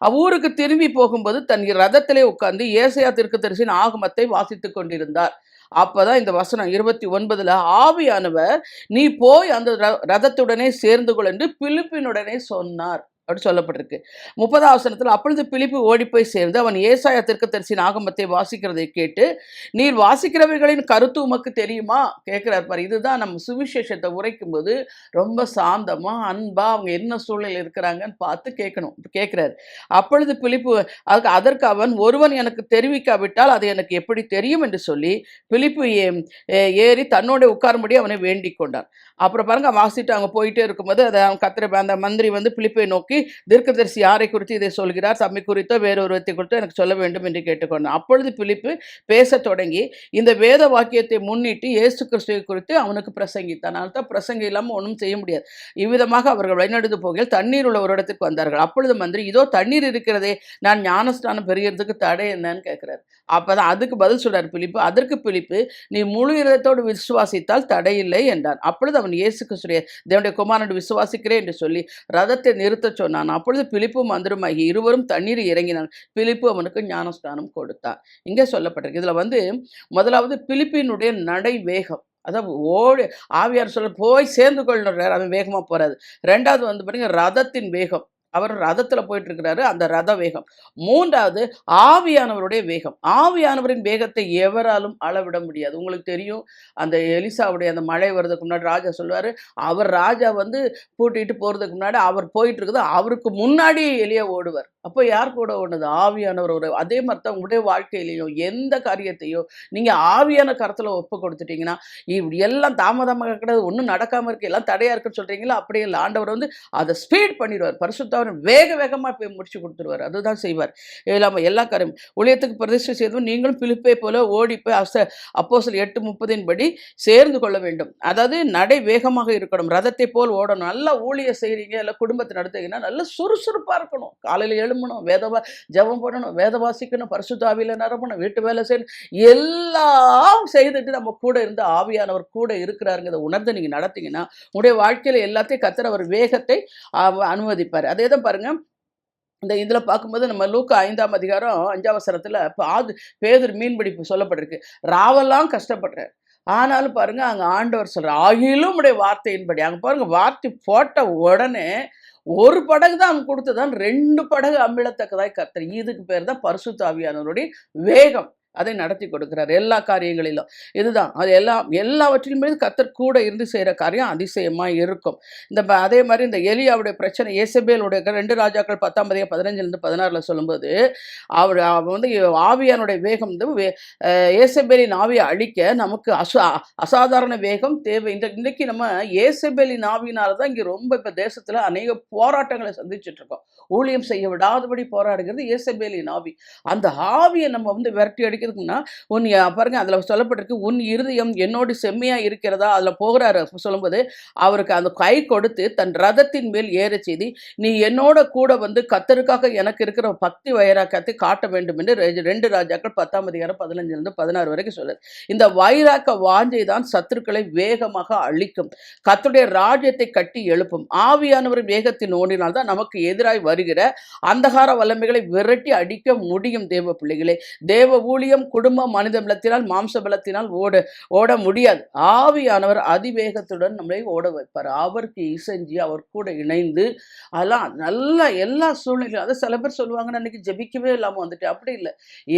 அவ்வூருக்கு திரும்பி போகும்போது தன் ரதத்திலே உட்கார்ந்து ஏசாயா தீர்க்கதரிசியின் ஆகமத்தை வாசித்துக் கொண்டிருந்தார். அப்பதான் இந்த வசனம் 29 ஆவியானவர் நீ போய் அந்த ரதத்துடனே சேர்ந்து கொள் என்று பிலிப்பினுடனே சொன்னார் அப்படி சொல்லப்பட்டிருக்கு. 30 வசனத்தில் அப்பொழுது பிலிப்பு ஓடி போய் சேர்ந்து அவன் ஏசாயா தீர்க்கதரிசியின் ஆகமத்தை வாசிக்கிறதை கேட்டு, நீர் வாசிக்கிறவைகளின் கருத்து உமக்கு தெரியுமா கேட்கிறார் பாரு. இதுதான் நம்ம சுவிசேஷத்தை உரைக்கும் போது ரொம்ப சாந்தமா அன்பா அவங்க என்ன சூழ்நிலை இருக்கிறாங்கன்னு பார்த்து கேட்கிறாரு. அப்பொழுது பிலிப்பு அதற்கு அவன் ஒருவன் எனக்கு தெரிவிக்காவிட்டால் அது எனக்கு எப்படி தெரியும் என்று சொல்லி பிலிப்பு ஏறி தன்னோட உட்காரும்படி அவனை வேண்டிக் கொண்டான். அப்புறம் பாருங்க வாசிட்டு அவங்க போயிட்டே இருக்கும்போது அந்த மந்திரி வந்து பிலிப்பை நோக்கி தீர்க்கதரிசி யாரை குறித்து இதை சொல்கிறார், தம்மை குறித்தோ வேறொருவத்தை குறித்தோ எனக்கு சொல்ல வேண்டும் என்று கேட்டுக்கொண்டான். அப்பொழுது பிலிப்பு பேசத் தொடங்கி இந்த வேத வாக்கியத்தை முன்னிட்டு இயேசு கிறிஸ்துவை குறித்து அவனுக்கு பிரசங்கித்தான். அதனால்தான் பிரசங்கம் இல்லாமல் ஒன்றும் செய்ய முடியாது. இவ்விதமாக அவர்கள் வழிநடந்து போகையில் தண்ணீர் உள்ள ஒரு இடத்துக்கு வந்தார்கள். அப்பொழுது மந்திரி இதோ தண்ணீர் இருக்கிறதே, நான் ஞானஸ்நானம் பெறுகிறதுக்கு தடை என்னன்னு கேட்கிறார். அப்பதான் அதுக்கு பதில் சொல்றார் பிலிப்பு. அதற்கு பிலிப்பு நீ முழு இதயத்தோடு விசுவாசித்தால் தடையில்லை என்றான். அப்பொழுது அவன் இயேசு கிறிஸ்துவை தேவனுடைய குமாரனோடு விசுவாசிக்கிறேன் என்று சொல்லி ரதத்தை நிறுத்த சொன்னான். அப்பொழுது பிலிப்பும் மந்திரமாகி இருவரும் தண்ணீர் இறங்கினான். பிலிப்பு அவனுக்கு ஞானஸ்நானம் கொடுத்தான். இங்கே சொல்லப்பட்டிருக்கு. இதுல வந்து முதலாவது பிலிப்பினுடைய நடை வேகம். அதாவது ஆவியார் சொல்ல போய் சேர்ந்து கொள்ளுறாரு, அவன் வேகமா போறாரு. ரெண்டாவது வந்து பாருங்க ரதத்தின் வேகம். அவர் ரதத்தில் போயிட்டு இருக்கிறாரு, அந்த ரத வேகம். மூன்றாவது ஆவியானவருடைய வேகம். ஆவியானவரின் வேகத்தை எவராலும் அளவிட முடியாது. உங்களுக்கு தெரியும், அந்த எலிசாவுடைய அந்த மழை வர்றதுக்கு முன்னாடி ராஜா சொல்லுவார், அவர் ராஜா வந்து பூட்டிட்டு போகிறதுக்கு முன்னாடி அவர் போயிட்டு இருக்குது, அவருக்கு முன்னாடி எலியா ஓடுவார். அப்போ யார் கூட ஓடுனது? ஆவியானவர். அதே மாதிரி தான் உங்களுடைய வாழ்க்கையிலையும் எந்த காரியத்தையும் நீங்கள் ஆவியான கரத்தில் ஒப்பு கொடுத்துட்டீங்கன்னா, இப்படி எல்லாம் தாமதமாக கிடையாது, ஒன்றும் நடக்காமல் இருக்கு, எல்லாம் தடையாக இருக்குன்னு சொல்கிறீங்களா, அப்படியே இல்லை. ஆண்டவர் வந்து அதை ஸ்பீட் பண்ணிடுவார். பரிசுத்தவர் வேகமாக போய் முடிச்சு கொடுத்துருவார். அதுதான் செய்வார். இல்லாமல் எல்லா காரியம் ஊழியத்துக்கு பிரதிஷ்டை செய்தோம். நீங்களும் பிலிப்பை போல ஓடி போய் அப்போஸ்தலர் 8:30 படி சேர்ந்து கொள்ள வேண்டும். அதாவது நடை வேகமாக இருக்கணும், ரதத்தை போல் ஓடணும். நல்லா ஊழிய செய்கிறீங்க, இல்லை குடும்பத்தை நடத்துறீங்கன்னா நல்லா சுறுசுறுப்பாக இருக்கணும். காலையில் எழும்பணும், ஜெபம் பண்ணணும், வேத வாசிக்கணும், பரிசுத்த ஆவியில நிரம்பணும், வீட்டு வேலை செய்யணும், எல்லாம் செய்துட்டு நம்ம கூட இருந்து ஆவியானவர் கூட இருக்கிறாருங்கிறத உணர்ந்து நீங்கள் நடத்தீங்கன்னா உங்களுடைய வாழ்க்கையில் எல்லாத்தையும் கர்த்தர் அவர் வேகத்தை அனுமதிப்பார். அதே தான் பாருங்க, இந்த இதில் பார்க்கும்போது நம்ம லூக்கா 5ஆம் அதிகாரம் 5ஆம் வசனத்தில் பேதுரு மீன்பிடிப்பு சொல்லப்பட்டிருக்கு. ராவெல்லாம் கஷ்டப்படுறார். ஆனாலும் பாருங்க அங்கே ஆண்டவர் சொல்கிறார், ஆகிலும் உடைய வார்த்தையின்படி. அங்கே பாருங்க, வார்த்தை போட்ட உடனே ஒரு படகு தான் அவங்க கொடுத்ததான் 2 படகு அமிழத்தக்கதாய் கர்த்தர். இதுக்கு பேர் தான் பரிசுத்த ஆவியானவருடைய வேகம். அதை நடத்தி கொடுக்கிறார் எல்லா காரியங்களிலும். இதுதான் அது எல்லாவற்றிலுமே கர்த்தர் கூட இருந்து செய்கிற காரியம் அதிசயமாக இருக்கும். அதே மாதிரி இந்த எலியாவுடைய பிரச்சனை, ஏசபேலுடைய 2 ராஜாக்கள் 10:15-16 சொல்லும்போது அவர் வந்து ஆவியானுடைய வேகம் வந்து ஏசபேலின் ஆவியை அழிக்க நமக்கு அசாதாரண வேகம் தேவை. இன்றைக்கு நம்ம ஏசபேலின் ஆவியினால தான் இங்கே ரொம்ப இப்போ தேசத்தில் அநேக போராட்டங்களை சந்திச்சுட்டு இருக்கோம். ஊழியம் செய்ய விடாதபடி போராடுகிறது ஏசபேலின் ஆவி. அந்த ஆவியை நம்ம வந்து விரட்டி அடிக்க பாருங்க, அதுல சொல்லப்பட்டிருக்கு, உன் இருதயம் என்னோடு செம்மையா இருக்கிறதா. அதுல போகிறாரு சொல்லும்போது அவருக்கு அந்த கை கொடுத்து தன் ரதத்தின் மேல் ஏற செய்தி, நீ என்னோட கூட வந்து கர்த்தருக்காக எனக்கு இருக்கிற பக்தி வைராக்கியத்தை காட்ட வேண்டும் என்று 2 ராஜாக்கள் 10ஆம் அதிகாரம் 15-16 வரைக்கும் சொல்லுது. இந்த வைராக்க வாஞ்சை தான் சத்துருக்களை வேகமாக அழிக்கும், கர்த்தருடைய ராஜ்யத்தை கட்டி எழுப்பும். ஆவியானவர் வேகத்தின் ஓடினால் தான் நமக்கு எதிராய் வருகிற அந்தகார வல்லமைகளை விரட்டி அடிக்க முடியும். தேவ பிள்ளைகளே, தேவ ஊழியம் குடும்பம் மனித பலத்தினால் மாம்ச பலத்தினால் ஓட முடியாது. ஆவியானவர் அதிவேகத்துடன் நம்மளை ஓட வைப்பார். அவருக்கு இசைஞ்சி அவர் கூட இணைந்து அதெல்லாம் நல்ல எல்லா சூழ்நிலையும். அதை சில பேர் சொல்லுவாங்கன்னு அன்னைக்கு ஜெபிக்கவே இல்லாமல் வந்துட்டு, அப்படி இல்லை.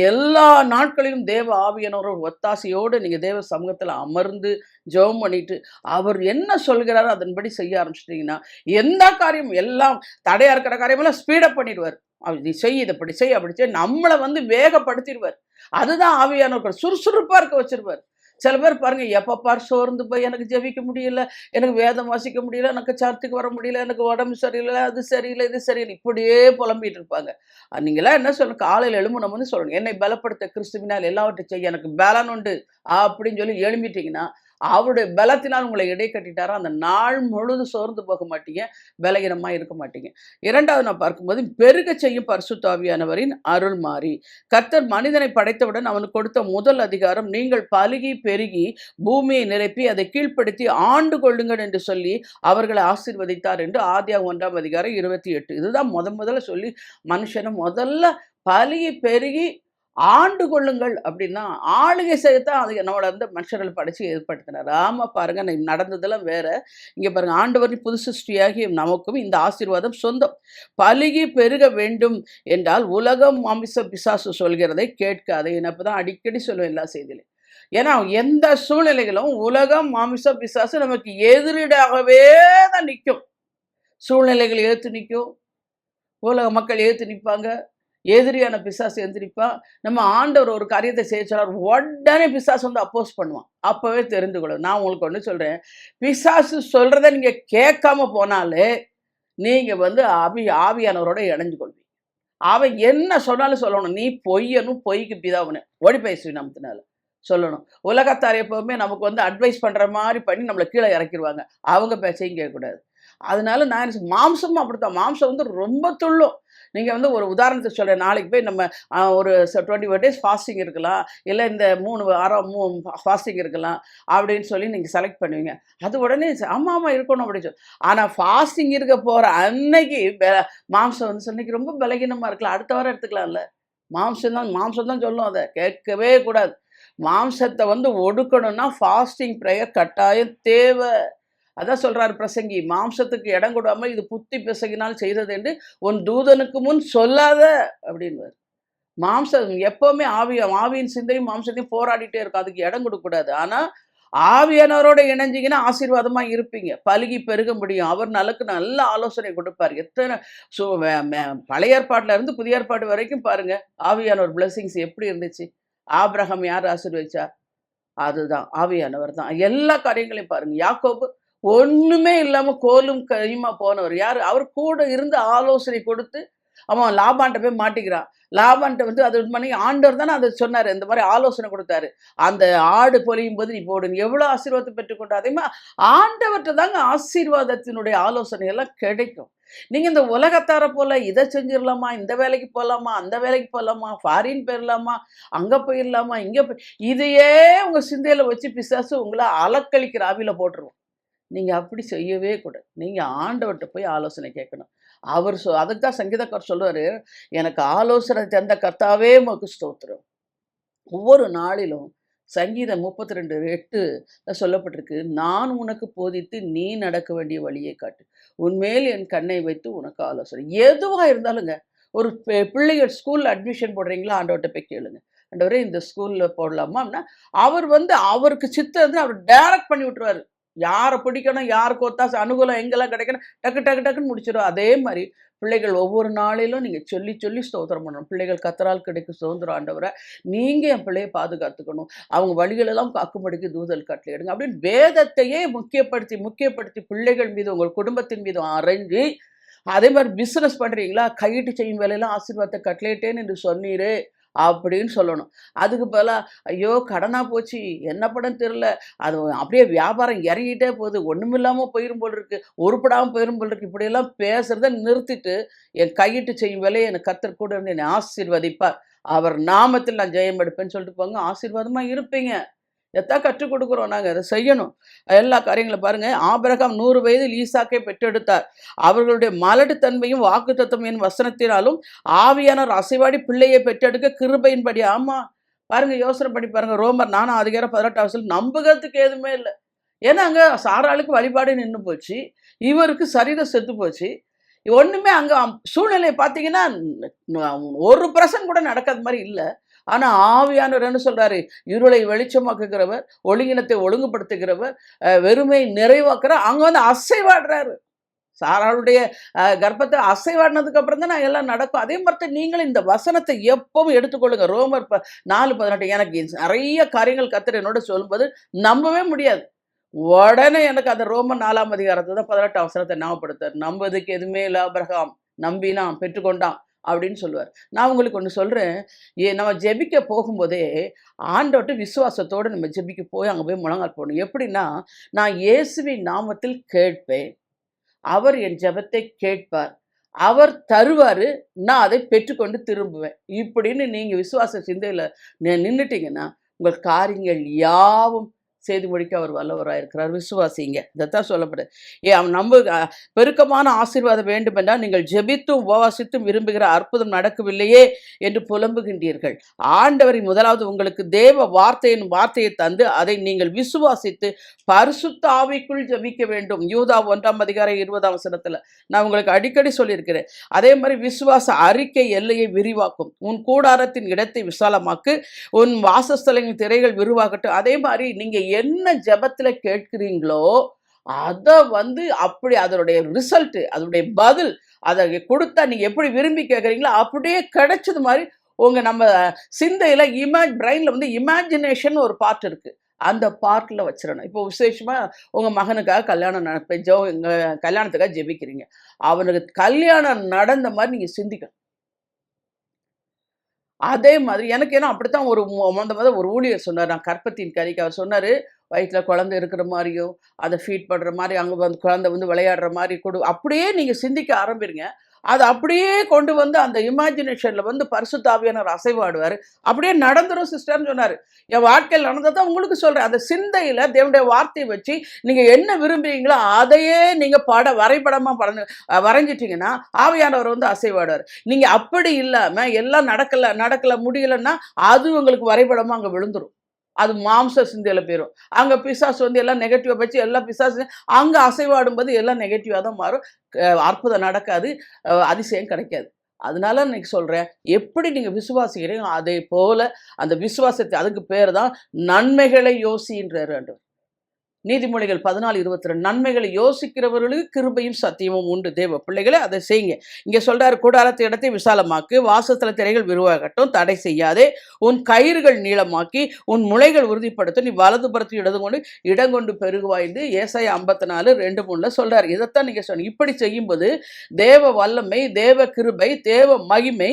எல்லா நாட்களிலும் தேவ ஆவியானவர் ஒத்தாசையோடு நீங்கள் தேவ சமூகத்தில் அமர்ந்து ஜெபம் பண்ணிட்டு அவர் என்ன சொல்கிறாரோ அதன்படி செய்ய ஆரம்பிச்சிட்டிங்கன்னா எந்த காரியம் எல்லாம் தடையா இருக்கிற காரியமெல்லாம் ஸ்பீடப் பண்ணிடுவார். நீ செய், இதை அப்படி செய், அப்படி செய், நம்மளை வந்து வேகப்படுத்திடுவார். அதுதான் ஆவியானவர் சுறுசுறுப்பாக இருக்க வச்சிருவார். சில பேர் பாருங்க, எப்ப பார் சோர்ந்து போய் எனக்கு ஜெபிக்க முடியல, எனக்கு வேதம் வாசிக்க முடியல, எனக்கு சர்ச்சுக்கு வர முடியல, எனக்கு உடம்பு சரியில்ல, அது சரியில்ல, இது சரியில்ல, இப்படியே புலம்பிட்டு இருப்பாங்க. நீங்கலாம் என்ன சொல்லணும்? காலையில எழும்புன வந்து சொல்லணும், என்னை பலப்படுத்த கிறிஸ்துவினால் எல்லாவற்றையும் செய்ய எனக்கு பலன் உண்டு அப்படின்னு சொல்லி எழும்பிட்டீங்கன்னா, அவருடைய பலத்தினால் உங்களை இடை கட்டிட்டாரா, அந்த நாள் முழுதும் சோர்ந்து போக மாட்டீங்க, பலகீனமா இருக்க மாட்டீங்க. 2வது நான் பார்க்கும்போது, பெருகச் செய்யும் பரிசுத்த ஆவியானவரின் அருள் மாறி. கர்த்தர் மனிதனை படைத்தவுடன் அவனுக்கு கொடுத்த முதல் அதிகாரம், நீங்கள் பலுகி பெருகி பூமியை நிரப்பி அதை கீழ்ப்படுத்தி ஆண்டு கொள்ளுங்கள் என்று சொல்லி அவர்களை ஆசீர்வதித்தார் என்று ஆதியாகமம் 1ஆம் அதிகாரம் 28. இதுதான் முதல்ல சொல்லி மனுஷனை முதல்ல பலுகி பெருகி ஆண்டு கொள்ளுங்கள் அப்படின்னா, ஆளுகை செய்யத்தான் அது நம்மள வந்து மனுஷர்கள் படைச்சு ஏற்படுத்தினார். ஆமா பாருங்க, நடந்ததெல்லாம் வேற. இங்க பாருங்க, ஆண்டவரின் புது சிருஷ்டியாகிய நமக்கும் இந்த ஆசீர்வாதம் சொந்தம். பலுகி பெருக வேண்டும் என்றால் உலகம் மாமிச பிசாசு சொல்கிறதை கேட்காதே. நான் இப்பதான் அடிக்கடி சொல்லுவேன் எல்லா செய்தியிலும். ஏன்னா எந்த சூழ்நிலைகளும் உலகம் மாமிச பிசாசு நமக்கு எதிரிடாகவே தான் நிற்கும். சூழ்நிலைகள் ஏத்து நிற்கும், உலக மக்கள் ஏத்து நிற்பாங்க, எதிரியான பிசாசு எந்திரிப்பா. நம்ம ஆண்டவர் ஒரு காரியத்தை செய்ய சொன்னார், உடனே பிசாசு வந்து அப்போஸ் பண்ணுவான். அப்பவே தெரிந்து கொள்ளும். நான் உங்களுக்கு ஒன்று சொல்றேன், பிசாசு சொல்றதை நீங்க கேட்காம போனாலே நீங்க வந்து ஆவியானவரோட இணைஞ்சு கொள்வீங்க. அவன் என்ன சொன்னாலும் சொல்லணும், நீ பொய்யனும் பொய்க்கு பிதாவனு ஓடி பேசுவி நமத்தினால சொல்லணும். உலகத்தார் எப்பவுமே நமக்கு வந்து அட்வைஸ் பண்ற மாதிரி பண்ணி நம்மளை கீழே இறக்கிடுவாங்க. அவங்க பேச்சையும் கேட்கக்கூடாது. அதனால நான் மாம்சமும் அப்படித்தான். மாம்சம் வந்து ரொம்ப துள்ளும். நீங்க வந்து ஒரு உதாரணத்துக்கு சொல்றேன், நாளைக்கு போய் நம்ம ஒரு 21 டேஸ் ஃபாஸ்டிங் இருக்கலாம், இல்லை இந்த 3 வாரம் ஃபாஸ்டிங் இருக்கலாம் அப்படின்னு சொல்லி நீங்கள் செலக்ட் பண்ணுவீங்க. அது உடனே ஆமாம் இருக்கணும் அப்படின்னு சொல்லி. ஆனால் ஃபாஸ்டிங் இருக்க போகிற அன்னைக்கு மாம்சம் வந்து சொன்னிக்கு ரொம்ப பலகீனமாக இருக்கலாம், அடுத்த வாரம் எடுத்துக்கலாம்ல. மாம்சம் தான் சொல்லும், அதை கேட்கவே கூடாது. மாம்சத்தை வந்து ஒடுக்கணும்னா ஃபாஸ்டிங் ப்ரேயர் கட்டாயம் தேவை. அதான் சொல்றாரு பிரசங்கி, மாம்சத்துக்கு இடம் கொடாமல் இது புத்தி பிசகினால் செய்தது என்று உன் தூதனுக்கு முன் சொல்லாத அப்படின்னு. மாம்சம் எப்பவுமே ஆவியின் சிந்தையும் மாம்சத்தையும் போராடிட்டே இருக்கும், அதுக்கு இடம் கொடுக்கக்கூடாது. ஆனா ஆவியானவரோட இணைஞ்சிங்கன்னா ஆசீர்வாதமா இருப்பீங்க, பலுகி பெருக முடியும். அவர் நல்ல ஆலோசனை கொடுப்பார். எத்தனை பழைய ஏற்பாட்டுல இருந்து புதிய ஏற்பாடு வரைக்கும் பாருங்க, ஆவியானவர் பிளெஸிங்ஸ் எப்படி இருந்துச்சு. ஆபிரகாம் யார் ஆசீர்வதிச்சா? அதுதான் ஆவியானவர் தான். எல்லா காரியங்களையும் பாருங்க. யாக்கோபு ஒண்ணுமே இல்லாம கோலும் கையுமா போனவர் யாரு? அவர் கூட இருந்து ஆலோசனை கொடுத்து அவன் லாபான்ட்ட போய் மாட்டிக்கிறான். லாபான்ட்ட வந்து அது பண்ணி ஆண்டவர் தானே அதை சொன்னாரு, இந்த மாதிரி ஆலோசனை கொடுத்தாரு. அந்த ஆடு பொழியும் போது நீ போடுங்க, எவ்வளவு ஆசீர்வாதத்தை பெற்றுக்கொண்டு. அதே மாதிரி ஆண்டவர்கிட்ட தாங்க ஆசீர்வாதத்தினுடைய ஆலோசனை எல்லாம் கிடைக்கும். நீங்க இந்த உலகத்தார போல இதை செஞ்சிடலாமா, இந்த வேலைக்கு போகலாமா, அந்த வேலைக்கு போகலாமா, ஃபாரின் போயிடலாமா, அங்க போயிடலாமா, இங்க போய் இதையே உங்க சிந்தையில வச்சு பிசாசு உங்களை அலக்களிக்கிற ஆவியில போட்டுருவோம். நீங்க அப்படி செய்யவே கூடாது. நீங்க ஆண்டவர்கிட்ட போய் ஆலோசனை கேட்கணும். அவர் அதுக்கு தான் சங்கீதக்காரர் சொல்லுவாரு, எனக்கு ஆலோசனை தந்த கர்த்தாவே உமக்கு ஸ்தோத்திரம். ஒவ்வொரு நாளிலும் சங்கீதம் 32:8 சொல்லப்பட்டிருக்கு, நான் உனக்கு போதித்து நீ நடக்க வேண்டிய வழியை காட்டு, உன்மேல் என் கண்ணை வைத்து உனக்கு ஆலோசனை. எதுவா இருந்தாலுங்க, ஒரு பிள்ளைகள் ஸ்கூல்ல அட்மிஷன் போடுறீங்களா, ஆண்டவர்கிட்ட போய் கேளுங்க. ஆண்டவரே இந்த ஸ்கூல்ல போடலாமா அப்படின்னா, அவர் வந்து அவருக்கு சித்தம் அவர் டைரக்ட் பண்ணி விட்டுருவாரு. யாரை பிடிக்கணும், யாருக்கு ஒத்தாசை அனுகூலம் எங்கெல்லாம் கிடைக்கணும், டக்கு டக்கு டக்குன்னு முடிச்சிடும். அதே மாதிரி பிள்ளைகள் ஒவ்வொரு நாளிலும் நீங்கள் சொல்லி சொல்லி ஸ்தோத்திரம் பண்ணணும். பிள்ளைகள் கத்தரால் கிடைக்கும் சுதந்திரம் ஆண்டவரை, நீங்கள் என் பிள்ளையை பாதுகாத்துக்கணும், அவங்க வழிகளெல்லாம் காக்கும்படிக்கு தூதல் கட்டளையிடுங்க அப்படின்னு வேதத்தையே முக்கியப்படுத்தி பிள்ளைகள் மீது உங்கள் குடும்பத்தின் மீது அரைஞ்சு. அதே மாதிரி பிஸ்னஸ் பண்ணுறீங்களா, கையிட்டு செய்யும் வேலையெல்லாம் ஆசீர்வாதத்தை கட்டளையிட்டேன்னு என்று சொன்னீரே அப்படின்னு சொல்லணும். அதுக்கு பதிலாக ஐயோ கடனா போச்சு, என்ன படம் தெரியல, அது அப்படியே வியாபாரம் இறங்கிட்டே போகுது, ஒன்றுமில்லாமல் போயிரும் போல் இருக்கு, உருப்படாமல் போயிரும் போல் இருக்கு, இப்படியெல்லாம் பேசுறத நிறுத்திட்டு என் கையிட்டு செய்யும் வேலையை எனக்கு கர்த்தர் கூட இருந்து என்னை ஆசீர்வதிப்பார், அவர் நாமத்தில் நான் ஜெயம் எடுப்பேன்னு சொல்லிட்டு போங்க, ஆசீர்வாதமாக இருப்பீங்க. எத்தான் கற்றுக் கொடுக்குறோம், நாங்கள் அதை செய்யணும். எல்லா காரியங்களும் பாருங்கள். ஆபிரகாம் 100 வயதில் ஈசாக்கை பெற்றெடுத்தார். அவர்களுடைய மலட்டுத்தன்மையும் வாக்குத்தத்தம் என் வசனத்தினாலும் ஆவியானவர் அசைவாடி பிள்ளையை பெற்றெடுக்க கிருபையின்படி. ஆமாம் பாருங்கள், யோசனை பண்ணி பாருங்கள். ரோமர் 4 அதிகாரம் 18 நம்புகிறதுக்கு எதுவுமே இல்லை. ஏன்னா அங்கே சாராளுக்கு வழிபாடு நின்று போச்சு, இவருக்கு சரீரம் செத்து போச்சு, ஒன்றுமே அங்கே சூழ்நிலையை பார்த்தீங்கன்னா 1% கூட நடக்காத மாதிரி இல்லை. ஆனா ஆவியானவர் என்ன சொல்றாரு, இருளை வெளிச்சமாக்குகிறவர், ஒழுங்கினத்தை ஒழுங்குபடுத்துகிறவர், வெறுமை நிறைவாக்குற, அங்க வந்து அசைவாடுறாரு. சாராளுடைய கர்ப்பத்தை அசைவாடினதுக்கு அப்புறம் தான் நான் எல்லாம் நடக்கும். அதே மாதிரி நீங்களும் இந்த வசனத்தை எப்பவும் எடுத்துக்கொள்ளுங்க. ரோமர் 4:18. எனக்கு நிறைய காரியங்கள் கர்த்தர் என்னோட சொல்லும்போது நம்பவே முடியாது. உடனே எனக்கு அந்த ரோமர் 4ஆம் அதிகாரத்தை தான் 18ஆம் வசனத்தை ஞாபகப்படுத்தார். நம்புவதற்கு எதுவுமே இல்லை ஆபிரகாம், நம்பினான் பெற்றுக்கொண்டான் அப்படின்னு சொல்லுவார். நான் உங்களுக்கு ஒன்று சொல்கிறேன், நம்ம ஜெபிக்க போகும்போதே ஆண்டவர்ட்ட விசுவாசத்தோடு நம்ம ஜெபிக்க போய் அங்கே போய் முழங்கால் போடணும். எப்படின்னா, நான் இயேசுவின் நாமத்தில் கேட்பேன், அவர் என் ஜெபத்தை கேட்பார், அவர் தருவாரு, நான் அதை பெற்றுக்கொண்டு திரும்புவேன். இப்படின்னு நீங்க விசுவாச சிந்தையில நின்னுட்டீங்கன்னா, உங்கள் காரியங்கள் யாவும் செய்து முடிக்க அவர் வல்லவராக இருக்கிறார். விசுவாசிங்க. இதைத்தான் சொல்லப்படுது. அவன் பெருக்கமான ஆசீர்வாதம் வேண்டுமென்றால் நீங்கள் ஜெபித்தும் உபவாசித்தும் விரும்புகிற அற்புதம் நடக்கவில்லையே என்று புலம்புகின்றீர்கள். ஆண்டவரை முதலாவது உங்களுக்கு தேவ வார்த்தையை தந்து அதை நீங்கள் விசுவாசித்து பரிசுத்த ஆவிக்குள் ஜெபிக்க வேண்டும். யூதா 1ஆம் அதிகாரம் 20ஆம் வசனத்துல நான் உங்களுக்கு அடிக்கடி சொல்லியிருக்கிறேன். அதே மாதிரி விசுவாச அறிக்கை எல்லையை விரிவாக்கும். உன் கூடாரத்தின் இடத்தை விசாலமாக்கு, உன் வாசஸ்தலங்களின் திரைகள் விரிவாகட்டும். அதே மாதிரி நீங்க என்ன ஜெபத்துல கேட்கிறீங்களோ அதை அப்படி அதனுடைய ரிசல்ட், அதனுடைய பதில், அதை கொடுத்தா நீங்க எப்படி விரும்பி கேட்குறீங்களோ அப்படியே கிடைச்சது மாதிரி நம்ம சிந்தையில பிரெயின்ல இமேஜினேஷன் ஒரு பார்ட் இருக்கு. அந்த பார்ட்டில் வச்சிடணும். இப்போ விசேஷமாக உங்கள் மகனுக்காக கல்யாணம் கல்யாணத்துக்காக ஜெபிக்கிறீங்க. அவனுக்கு கல்யாணம் நடந்த மாதிரி நீங்கள் சிந்திக்கணும். அதே மாதிரி எனக்கு ஏன்னா அப்படித்தான் ஒரு ஊழியர் சொன்னார். நான் கற்பத்தின் கறிக்கு அவர் சொன்னார், வயிற்றில் குழந்தை இருக்கிற மாதிரியும் அதை ஃபீட் பண்ணுற மாதிரி அங்கே குழந்தை விளையாடுற மாதிரி அப்படியே நீங்கள் சிந்திக்க ஆரம்பிங்க. அதை அப்படியே கொண்டு அந்த இமேஜினேஷனில் பரிசுத்த ஆவியானவர் அசைவாடுவார். அப்படியே நடந்துரும் சிஸ்டர்னு சொன்னார். என் வாழ்க்கையில் நடந்ததான் உங்களுக்கு சொல்கிறேன். அந்த சிந்தையில் தேவனுடைய வார்த்தையை வச்சு நீங்கள் என்ன விரும்புகிறீங்களோ அதையே நீங்கள் வரைபடமாக வரைஞ்சிட்டிங்கன்னா ஆவியானவர் அசைவாடுவார். நீங்கள் அப்படி இல்லாமல் எல்லாம் நடக்கலை முடியலைன்னா அது உங்களுக்கு வரைபடமாக அங்கே விழுந்துடும். அது மாம்ச சிந்தையில் போயிடும். அங்கே பிசாசு எல்லாம் நெகட்டிவாக வச்சு எல்லா பிசாசு அங்கே அசைவாடும்போது எல்லாம் நெகட்டிவாக தான் மாறும். அற்புதம் நடக்காது, அதிசயம் கிடைக்காது. அதனால இன்னைக்கு சொல்கிறேன், எப்படி நீங்கள் விசுவாசிக்கிறீங்க அதே போல் அந்த விசுவாசத்தை, அதுக்கு பேர் தான் நன்மைகளை யோசின்றார் ஆண்டவர். நீதிமொழிகள் 14:22. நன்மைகளை யோசிக்கிறவர்களுக்கு கிருபையும் சத்தியமும் உண்டு. தேவ பிள்ளைகளை அதை செய்யுங்க. இங்கே சொல்றாரு, கூடாரத்தை இடத்தை விசாலமாக்கு, வாசஸ்தல திரைகள் விரிவாகட்டும், தடை செய்யாதே, உன் கயிறுகள் நீளமாக்கி, உன் முளைகள் உறுதிப்படுத்தும், நீ வலது புறத்தில் இடங்கொண்டு பெருகுவாய்ந்து ஏசாயா 54:2-3 சொல்றாரு. இதைத்தான் நீங்க சொன்னீங்க. இப்படி செய்யும்போது தேவ வல்லமை, தேவ கிருபை, தேவ மகிமை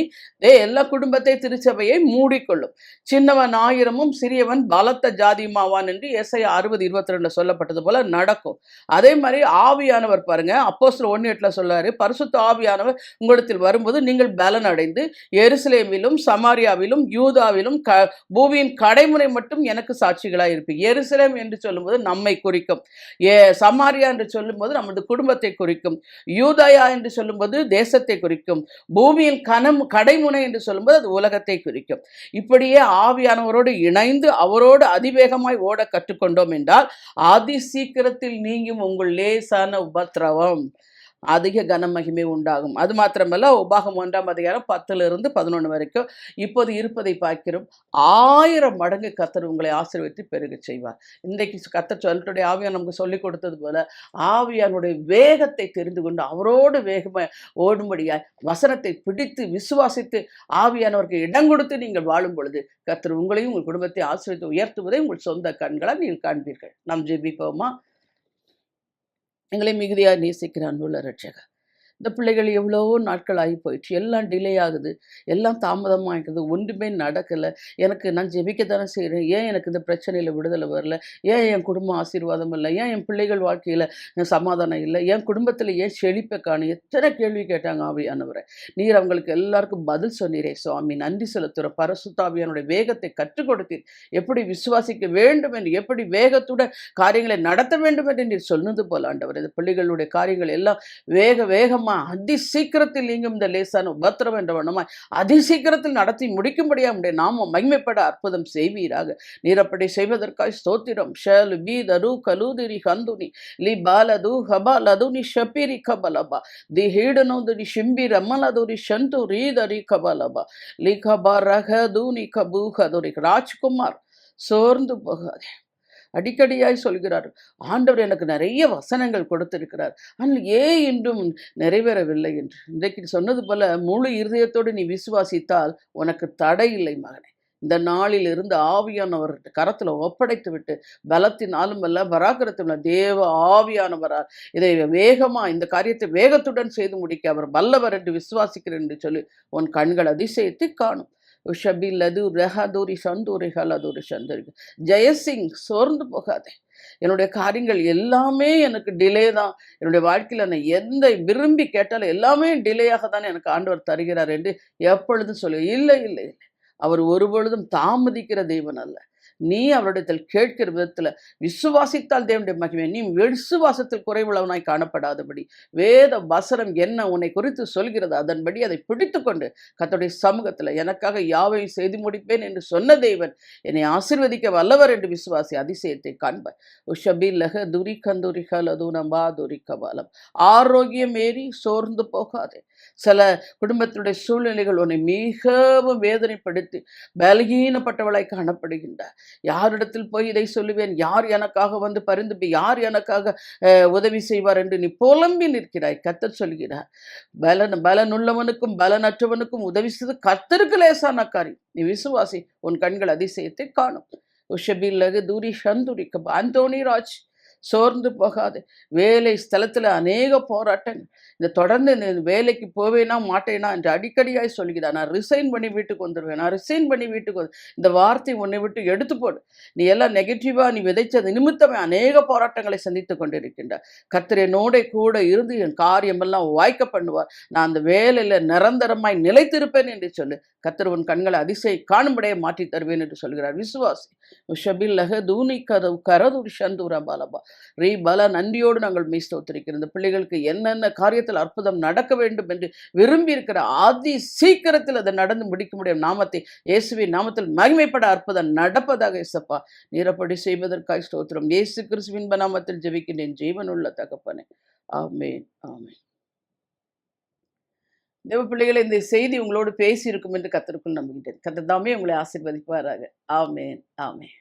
எல்லா குடும்பத்தை திருச்சபையை மூடிக்கொள்ளும். சின்னவன் 1000 சிறியவன் பலத்த ஜாதியுமாவான் என்று ஏசாயா 60:22 சொல்லப்பட்டது போல நடக்கும். அதே மாதிரி ஆவியானவர் பாருங்க, அப்போஸ்தலர் 1:8 சொல்றாரு, பரிசுத்த ஆவியானவர் உங்களிடத்தில் வரும்போது நீங்கள் பலன் அடைந்து எருசலேமிலும் சமாரியாவிலும் யூதாவிலும் பூமியின் கடைமுறை மட்டும் எனக்கு சாட்சிகளாக இருப்பீங்க. எருசலேம் என்று சொல்லும்போது நம்மை குறிக்கும், சமாரியா என்று சொல்லும்போது நமது குடும்பத்தை குறிக்கும், யூதாயா என்று சொல்லும்போது தேசத்தை குறிக்கும், பூமியின் கடைமுனை என்று சொல்லும்போது அது உலகத்தை குறிக்கும். இப்படியே ஆவியானவரோடு இணைந்து அவரோடு அதிவேகமாய் ஓட கற்றுக்கொண்டோம் என்றால் அதி சீக்கிரத்தில் நீங்கும் உங்கள் லேசான உபத்திரவம், அதிக கனமகிமை உண்டாகும். அது மாத்திரமல்ல, உபாகம் 1ஆம் அதிகாரம் 10-11 வரைக்கும் இப்போது இருப்பதை பார்க்கிறோம், 1000 மடங்கு கர்த்தர் உங்களை ஆசீர்வதித்து பெருக செய்வார். இன்றைக்கு கர்த்தர் சொல்லிட்டுடைய ஆவியான் நமக்கு சொல்லிக் கொடுத்தது போல ஆவியானுடைய வேகத்தை தெரிந்து கொண்டு அவரோடு வேகமாக ஓடும்படியாய் வசனத்தை பிடித்து விசுவாசித்து ஆவியானவருக்கு இடம் கொடுத்து நீங்கள் வாழும் பொழுது கர்த்தர் உங்களையும் உங்கள் குடும்பத்தை ஆசீர்வதித்து உயர்த்துவதை உங்கள் சொந்த கண்களால் நீங்கள் காண்பீர்கள். நாம் ஜெபிப்போமா? எங்களை மிகுதியாக நேசிக்கிற அன்புள்ள ரட்சகர், இந்த பிள்ளைகள் எவ்வளோ நாட்கள் ஆகி போயிடுச்சு, எல்லாம் டிலே ஆகுது, எல்லாம் தாமதமாகிக்குது, ஒன்றுமே நடக்கலை. நான் ஜெபிக்க தானே செய்கிறேன், ஏன் எனக்கு இந்த பிரச்சனையில் விடுதலை வரல, ஏன் என் குடும்பம் ஆசீர்வாதம் இல்லை, ஏன் என் பிள்ளைகள் வாழ்க்கையில் சமாதானம் இல்லை, என் குடும்பத்தில் ஏன் செழிப்பை காணும், எத்தனை கேள்வி கேட்டாங்க ஆவியானவரை. நீர் அவங்களுக்கு எல்லாருக்கும் பதில் சொன்னீரே சுவாமி, நன்றி செலுத்துகிற. பரிசுத்தாவியானுடைய வேகத்தை கற்றுக் கொடுத்தீர், எப்படி விசுவாசிக்க வேண்டும் என்று, எப்படி வேகத்துடன் காரியங்களை நடத்த வேண்டும் என்று நீர் சொன்னது போல ஆண்டவர், இந்த பிள்ளைகளுடைய காரியங்கள் எல்லாம் வேகமாக அதி சீக்கிரத்தில் நீங்கும் இந்த லேசான உபத்திரம் என்ற வண்ணமாய் அதி சீக்கிரத்தில் நடத்தி முடிக்கும்படியாக உடைய நாம மகிமைப்பட அற்புதம் செய்வீராக. நீரப்படி செய்வதற்காய் ஸ்தோத்திரம். ஷல் பி தரு கலூதிரி ஹந்துனி லி பாலது ஹபாலதுனி ஷபிரி கபலபா தி ஹீடனோதுரி ஷிம்பி ரமலதுரி ஷந்து ரீதரி கபலபா லி கபரகதுனி கபூகதுரி. ராஜ்குமார், சோர்ந்து போகாதே, அடிக்கடியாய் சொல்கிறார். ஆண்டவர் எனக்கு நிறைய வசனங்கள் கொடுத்திருக்கிறார். ஆனால் ஏன் இன்றும் நிறைவேறவில்லை என்று. இன்றைக்கு சொன்னது போல முழு இருதயத்தோடு நீ விசுவாசித்தால் உனக்கு தடை இல்லை மகனே. இந்த நாளில் இருந்து ஆவியானவர் கரத்தில் ஒப்படைத்து விட்டு பலத்தினாலும் அல்ல பராக்கிரத்திலும் தேவ ஆவியானவரால் இதை இந்த காரியத்தை வேகத்துடன் செய்து முடிக்க அவர் வல்லவர் என்று விசுவாசிக்கிறேன் என்று சொல்லி உன் கண்கள் அதிசயத்தை காணும். ஜெயசிங், சோர்ந்து போகாதே. என்னுடைய காரியங்கள் எல்லாமே எனக்கு டிலே தான். என்னுடைய வாழ்க்கையில் நான் எந்த விரும்பி கேட்டாலும் எல்லாமே டிலேயாக தான் எனக்கு ஆண்டவர் தருகிறார் என்று எப்பொழுதும் சொல்லு. இல்லை இல்லை இல்லை, அவர் ஒருபொழுதும் தாமதிக்கிற தெய்வன் அல்ல. நீ அவரிடத்தில் கேட்கிற விதத்தில் விசுவாசித்தால் தேவனுடைய மகிமை. நீ விசுவாசத்தில் குறைவுள்ளவனாய் காணப்படாதபடி வேத வசனம் என்ன உன்னை குறித்து சொல்கிறது அதன்படி அதை பிடித்து கொண்டு கர்த்தருடைய சமூகத்தில் எனக்காக யாவையும் செய்து முடிப்பேன் என்று சொன்ன தேவன் என்னை ஆசீர்வதிக்க வல்லவர் என்று விசுவாசி அதிசயத்தை காண்பார். உஷபில்லக துரி கந்துரி கலதுனம்பா துரி கபாலம். ஆரோக்கியம் ஏறி சோர்ந்து போகாதே. சில குடும்பத்தினுடைய சூழ்நிலைகள் உன்னை மிகவும் வேதனைப்படுத்தி பலகீனப்பட்டவளாய் காணப்படுகின்றார். யாரிடத்தில் போய் இதை சொல்லுவேன், யார் எனக்காக வந்து பரிந்து, யார் எனக்காக உதவி செய்வார் என்று நீ புலம்பி நிற்கிறாய். கர்த்தர் சொல்கிறார், பலனுள்ளவனுக்கும் பலனற்றவனுக்கும் உதவி செய்து கர்த்தருக்கு லேசான காரியம். நீ விசுவாசி, உன் கண்கள் அதிசயத்தை காணும். உஷபில்லகு தூரி சந்துரிக்க அந்தோனி ராஜ், சோர்ந்து போகாது. வேலை ஸ்தலத்தில் அநேக போராட்டங்கள். இந்த தொடர்ந்து இந்த வேலைக்கு போவேனா மாட்டேனா என்று அடிக்கடியாய் சொல்கிறார். நான் ரிசைன் பண்ணி வீட்டுக்கு வந்துடுவேன், நான் ரிசைன் பண்ணி வீட்டுக்கு வந்து, இந்த வார்த்தை உன்னை விட்டு எடுத்து போடு. நீ எல்லாம் நெகட்டிவாக நீ விதைச்சது நிமித்தமே அநேக போராட்டங்களை சந்தித்து கொண்டிருக்கின்றார். கர்த்தர் என்னோட கூட இருந்து என் காரியமெல்லாம் வாய்க்க பண்ணுவார். நான் அந்த வேலையில் நிரந்தரமாய் நிலைத்திருப்பேன் என்று சொல்லு. கர்த்தர் உன் கண்களை அதிசய காணும்படியே மாற்றி தருவேன் என்று சொல்கிறார். விசுவாசி. உஷபில்லக தூணி கதவு கரதுரி சந்தூரா பாலபா ரீ பல. நன்றியோடு நாங்கள் மெய்ஸ்தோத்திருக்கிறோம். இந்த பிள்ளைகளுக்கு என்னென்ன காரியத்தில் அற்புதம் நடக்க வேண்டும் என்று விரும்பி இருக்கிற அதி சீக்கிரத்தில் அதை நடந்து முடிக்க முடியும். நாமத்தை இயேசுவின் நாமத்தில் மகிமைப்பட அற்புதம் நடப்பதாக இயேசப்பா நீரப்படி செய்வதற்காக ஸ்தோத்திரம். இயேசு கிறிஸ்துவின் நாமத்தில் ஜெபிக்கின்றேன் ஜீவனுள்ள தகப்பனே. ஆமென் ஆமென். தேவ பிள்ளைகளை, இந்த செய்தி உங்களோடு பேசி இருக்கும் என்று கர்த்தருக்குள் நம்புகின்றேன். கர்த்தர் தாமே உங்களை ஆசீர்வதிப்பாராக. ஆமென் ஆமென்.